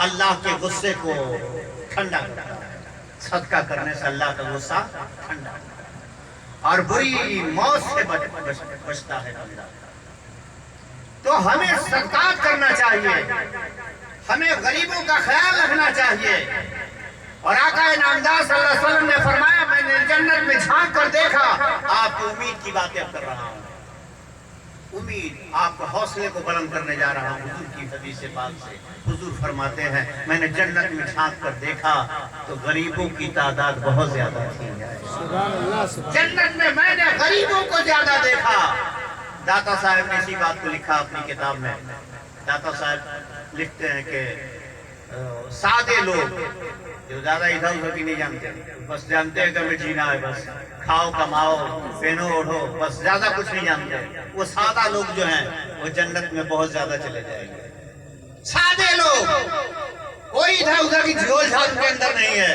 اللہ کے غصے کو ٹھنڈا کرتا ہے، صدقہ کرنے سے اللہ کا غصہ ٹھنڈا ہوتا ہے اور بری موت سے بچتا ہے بندہ۔ تو ہمیں صدقات کرنا چاہیے، ہمیں غریبوں کا خیال رکھنا چاہیے۔ اور آقا نامدار صلی اللہ علیہ وسلم نے فرمایا میں نے جنت میں جھانک کر دیکھا، آپ کو امید کی باتیں کر رہا ہوں، امید آپ کو حوصلے کو بلند کرنے جا رہا ہوں۔ حضور کی حدیث پاک سے حضور فرماتے ہیں میں نے جنت میں جھانک کر دیکھا تو غریبوں کی تعداد بہت زیادہ تھی۔ جنت میں نے غریبوں کو زیادہ دیکھا۔ داتا صاحب نے اسی بات کو لکھا اپنی کتاب میں۔ داتا صاحب لکھتے ہیں کہ سادے لوگ جو زیادہ ادھر ادھر بھی نہیں جانتے، بس جانتے ہیں کہ ہمیں جینا ہے، بس کھاؤ کماؤ پہنو اوڑھو، بس زیادہ کچھ نہیں جانتے، وہ سادہ لوگ جو ہیں وہ جنت میں بہت زیادہ چلے جائیں گے۔ سادے لوگ، کوئی ادھر ادھر کی جھول جھال کے اندر نہیں ہے،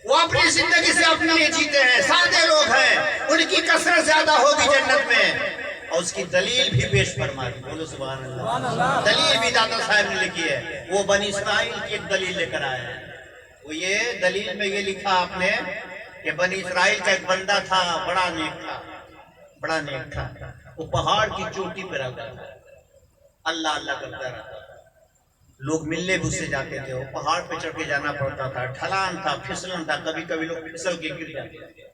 وہ اپنی زندگی سے اپنے لیے جیتے ہیں، سادے لوگ ہیں، ان کی کثرت زیادہ ہوگی جنت میں۔ اور اس کی دلیل بھی پیش فرما دی، بولو سبحان اللہ۔ دلیل بھی داتا صاحب نے لکھی ہے، وہ بنی اسرائیل کی ایک دلیل لے کر آئے ہیں۔ وہ یہ دلیل میں یہ لکھا آپ نے کہ بنی اسرائیل کا ایک بندہ تھا، بڑا نیک تھا، بڑا نیک تھا، وہ پہاڑ کی چوٹی پہ رہتا تھا، اللہ اللہ کرتا رہتا تھا، لوگ ملنے بھی اس سے جاتے تھے، وہ پہاڑ پہ چڑھ کے جانا پڑتا تھا، ڈھلان تھا، پھسلن تھا، کبھی کبھی لوگ پھسل کے گر جاتے تھے۔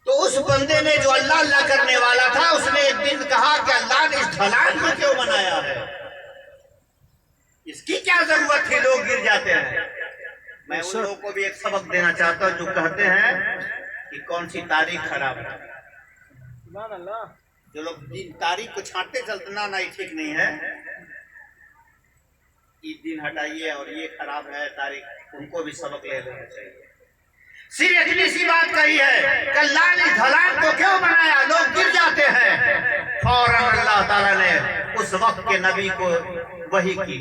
تو اس بندے نے جو اللہ اللہ کرنے والا تھا، اس نے ایک دن کہا کہ اللہ نے اس ڈھلان کو کیوں بنایا ہے، اس کی کیا ضرورت ہے، لوگ گر جاتے ہیں۔ میں ان لوگوں کو بھی ایک سبق دینا چاہتا ہوں جو کہتے ہیں کہ کون سی تاریخ خراب ہے، جو لوگ تاریخ کو چھانٹتے چلتے نہ یہ ٹھیک نہیں ہے، یہ دن ہٹائیے اور یہ خراب ہے تاریخ، ان کو بھی سبق لے لینا چاہیے۔ صرف اتنی سی بات کہی ہے کہ اللہ نے ڈھلان کو کیوں بنایا، لوگ گر جاتے ہیں۔ فوراً اللہ تعالیٰ نے اس وقت کے نبی کو وحی کی،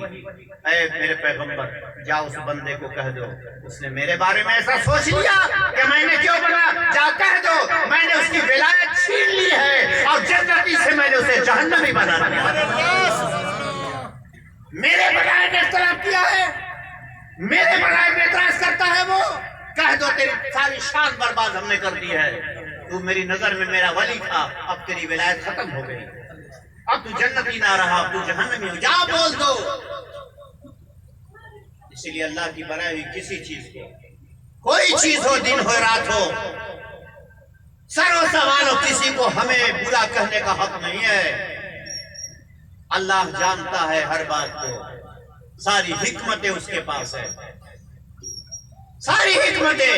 اے میرے پیغمبر جاؤ اس بندے کو کہہ دو، اس نے میرے بارے میں ایسا سوچ لیا کہ میں نے کیوں بنا، جا کہہ دو میں نے اس کی ولایت چھین لی ہے اور جنتی سے میں نے اسے جہنمی بنا دیا۔ میرے بغیر نے اختلاف کیا ہے، میرے بغیر اعتراض کرتا ہے، وہ کہہ دو تیری ساری شان برباد ہم نے کر دی ہے، تو میری نظر میں میرا ولی تھا، اب تیری ولایت ختم ہو گئی، اب تو جنتی نہ رہا، اب تو جہنمی ہو، جا بول دو۔ اسی لیے اللہ کی بنائی ہوئی کسی چیز کو، کوئی چیز ہو، دن ہو رات ہو، سر و سوال ہو، کسی کو ہمیں برا کہنے کا حق نہیں ہے۔ اللہ جانتا ہے ہر بات کو، ساری حکمتیں اس کے پاس ہے، ساری حکمتیں۔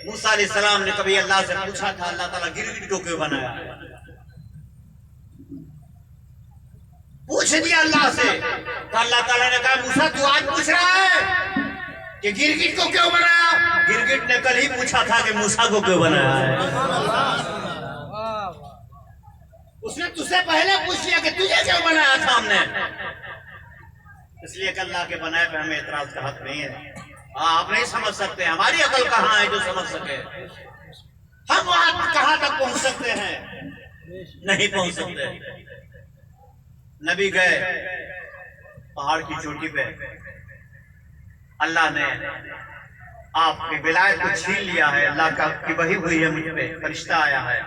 موسیٰ علیہ السلام نے کبھی اللہ سے پوچھا تھا اللہ تعالیٰ گرگٹ کو کیوں بنایا، پوچھ دیا اللہ سے، تو اللہ تعالیٰ نے کہا موسیٰ تو آج پوچھ رہا ہے کہ گرگٹ کو کیوں بنایا، گرگٹ نے کل ہی پوچھا تھا کہ موسیٰ کو کیوں بنایا ہے، اس نے تجھ سے پہلے پوچھ لیا کہ تجھے کیوں بنایا تھا ہم نے۔ اس لیے کہ اللہ کے بنائے پہ ہمیں اعتراض کا حق نہیں ہے۔ آپ نہیں سمجھ سکتے، ہماری عقل کہاں ہے جو سمجھ سکے، ہم وہاں کہاں تک پہنچ سکتے ہیں، نہیں پہنچ سکتے۔ نبی گئے پہاڑ کی چوٹی پہ، اللہ نے آپ کی ولایت کو چھین لیا ہے، اللہ کا کی وحی ہوئی ہے مجھ پہ، فرشتہ آیا ہے،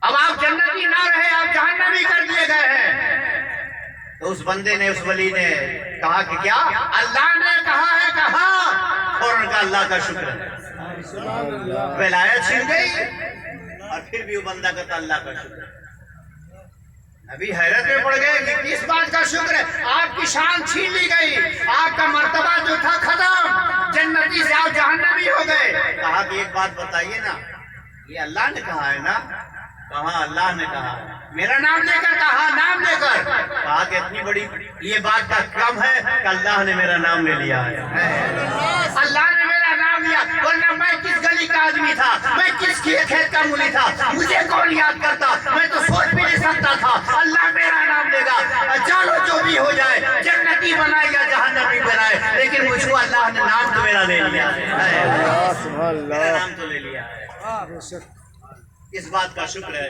اب آپ جنتی نہ رہے، آپ جہنمی کر دیے گئے ہیں۔ تو اس بندے نے، اس ولی نے کہا کہ کیا اللہ نے کہا ہے، کہا، اور ان کا اللہ کا شکر ہے، ولایت چھن گئی، اور پھر بھی وہ بندہ کہتا اللہ کا شکر ہے۔ نبی حیرت میں پڑ گئے کہ کس بات کا شکر ہے، آپ کی شان چھین لی گئی، آپ کا مرتبہ جو تھا ختم، جنتی سے آپ جہنمی ہو گئے۔ کہا کہ ایک بات بتائیے نا، یہ اللہ نے کہا ہے نا، کہا اللہ نے کہا، میرا نام لے کر کہا، نام لے کر کہا کہ اتنی بڑی یہ بات کا کم ہے کہ اللہ نے میرا نام لے لیا ہے، اللہ نے میرا نام لیا، ورنہ میں کس گلی کا آدمی تھا، میں کس کھیت کا مولی تھا، مجھے کون یاد کرتا، میں تو سوچ بھی نہیں سکتا تھا، اللہ میرا نام لے گا، چلو جو بھی ہو جائے، جنتی بنائے یا جہنمی بنائے، لیکن مجھ کو اللہ نے نام تو میرا لے لیا ہے، میرا نام تو لے لیا ہے۔ اس بات کا شکر ہے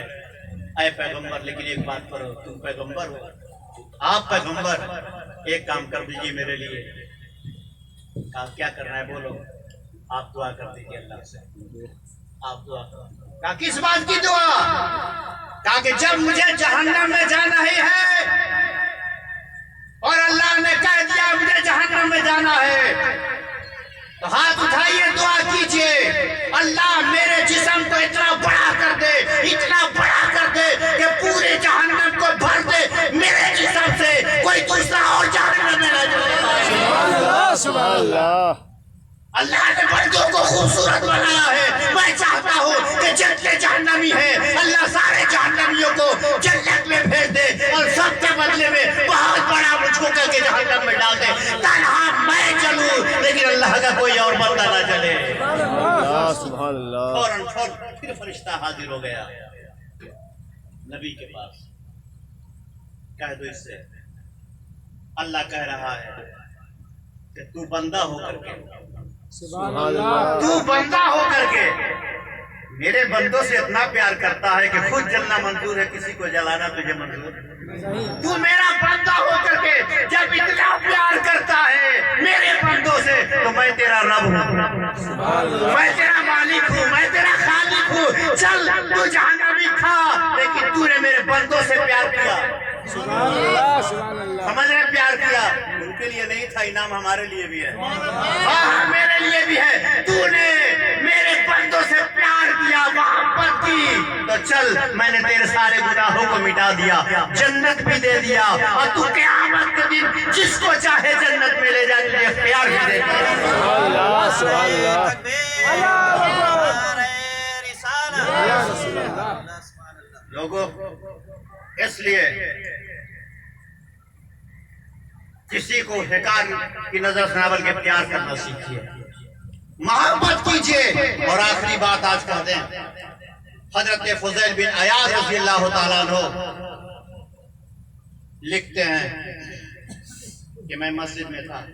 اے پیغمبر، لیکن ایک بات کرو، تم پیغمبر ہو، آپ پیغمبر ایک کام کر دیجئے میرے لیے. کہا کیا کرنا ہے بولو. آپ دعا کر دیجئے اللہ سے. آپ دعا کر. کہا کس بات کی دعا؟ کہا کہ جب مجھے جہنم میں جانا ہی ہے اور اللہ نے کہہ دیا مجھے جہنم میں جانا ہے تو ہاتھ اٹھائیے دعا کیجئے اللہ میرے جسم کو اتنا بڑا کر دے اتنا بڑا کر دے کہ پورے جہنم کو بھر دے میرے جسم سے کوئی دوسرا اور جہنم میں نہ جائے. سبحان اللہ. اللہ نے بندوں کو خوبصورت بنایا ہے. میں چاہتا ہوں کہ جتنے جہنمی ہیں اللہ سارے جہنمیوں کو جنت میں بھیج دے اور سب کے بدلے میں بہت بڑا مجھ کو کر کے جہنم میں ڈال دے. تنہا میں چلوں لیکن اللہ کا کوئی اور بندہ نہ چلے. سبحان اللہ. فوراً پھر فرشتہ حاضر ہو گیا نبی کے پاس. کہہ دو اس سے اللہ کہہ رہا ہے کہ تو بندہ ہو کر کے تو بندہ ہو کر کے میرے بندوں سے اتنا پیار کرتا ہے کہ خود جلنا منظور ہے کسی کو جلانا تجھے منظور. تو میرا بندہ ہو کر کے جب اتنا پیار کرتا ہے میرے بندوں سے تو میں تیرا رب ہوں میں تیرا مالک ہوں میں تیرا خالق ہوں. چل تو جہاں بھی کھا لیکن تو نے میرے بندوں سے پیار کیا. سمجھ رہے پیار کیا. ان کے لیے نہیں تھا انعام ہمارے لیے بھی ہے. ہاں میرے لیے بھی ہے. تو نے میرے بندوں سے پیار کیا محبت کی تو چل میں نے تیرے سارے گناہوں کو مٹا دیا جنت بھی دے دیا اور تو قیامت کے دن جس کو چاہے جنت میں لے جانے کے اختیار بھی دے دیا. لوگوں اس لیے کسی کو حقار کی نظر سے نہ بلکہ پیار کرنا سیکھیے محبت کیجئے. اور آخری بات آج کر دیں حضرت فضیل بن عیاض رضی اللہ تعالیٰ عنہ لکھتے ہیں کہ میں مسجد میں تھا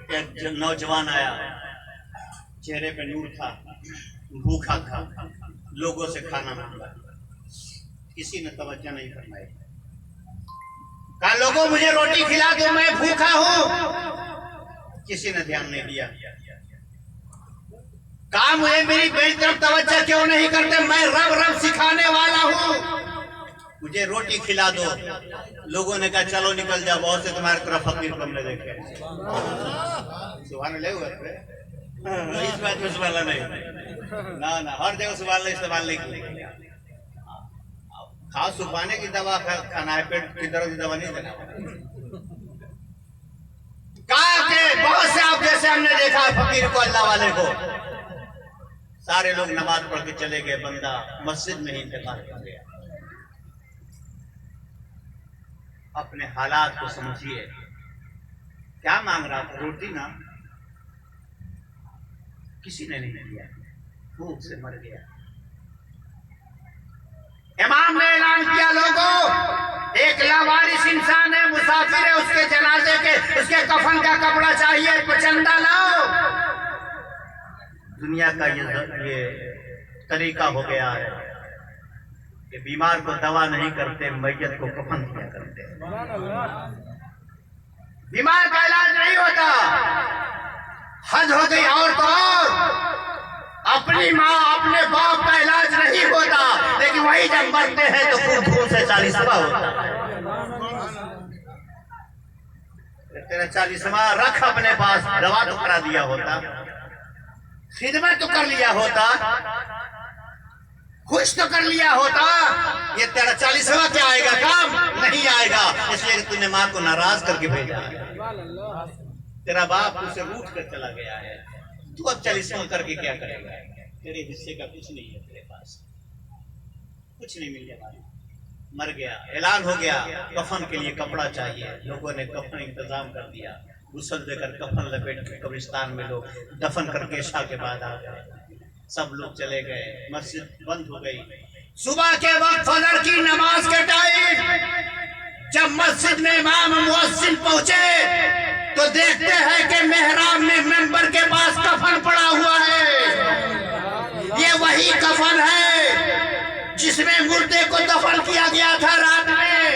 ایک نوجوان آیا چہرے پہ نور تھا بھوکا تھا لوگوں سے کھانا مانگا کسی نے توجہ نہیں فرمائی. کہا لوگوں مجھے روٹی کھلا دو میں بھوکا ہوں کسی نے دھیان نہیں دیا. کہا مجھے میری بیٹی طرف توجہ کیوں نہیں کرتے میں رب رب سکھانے والا ہوں مجھے روٹی کھلا دو. لوگوں نے کہا چلو نکل جاؤ بہت سے تمہاری طرف فقیر کو ہم نے دیکھے. سبحان اللہ ہوئے اس بات میں سبحان اللہ نہیں نہ ہر جگہ سبحان اللہ استعمال نہیں کریں. خاص چھپانے کی دوا کھانا ہے پیٹ کی درد کی دوا نہیں دینا. کہا کہ بہت سے آپ جیسے ہم نے دیکھا فقیر کو اللہ والے کو سارے لوگ نماز پڑھ کے چلے گئے بندہ مسجد میں ہی انتقال کر گیا. اپنے حالات کو سمجھیے کیا مانگ رہا تھا روٹی نا کسی نے نہیں دیا بھوک سے مر گیا. امام نے اعلان کیا لوگوں ایک لاوارث انسان ہے مسافر ہے اس کے جنازے کے اس کے کفن کا کپڑا چاہیے چندہ لاؤ. دنیا کا یہ طریقہ ہو گیا ہے کہ بیمار کو دوا نہیں کرتے میت کو کفن کیا کرتے. بیمار کا علاج نہیں ہوتا حد ہو گئی اور تو اور اپنی ماں اپنے باپ کا علاج نہیں ہوتا لیکن وہی جب مرتے ہیں تو خون سے 40واں ہوتا ہے. تیرا 40واں رکھ اپنے پاس دوا تو کرا دیا ہوتا خدمت تو کر لیا ہوتا خوش تو کر لیا ہوتا. یہ تیرا 40واں کیا آئے گا کام نہیں آئے گا اس لیے کہ تو نے ماں کو ناراض کر کے بھیجا. تیرا باپ اسے روٹ کر چلا گیا ہے تو اب 40واں کر کے کیا کرے گا. تیرے حصے کا کچھ نہیں ہے تیرے پاس کچھ نہیں مل گیا مر گیا. اعلان ہو گیا کفن کے لیے کپڑا چاہیے. لوگوں نے کفن انتظام کر دیا غسل دے کر کفن لپیٹ کے قبرستان میں لوگ دفن کر کے عشاء کے بعد آ گئے. سب لوگ چلے گئے مسجد بند ہو گئی. صبح کے وقت فجر کی نماز کے ٹائم جب مسجد میں امام مؤذن پہنچے تو دیکھتے ہیں کہ محراب میں منبر کے پاس کفن پڑا ہوا ہے. یہ وہی کفن ہے جس میں مردے کو دفن کیا گیا تھا رات میں.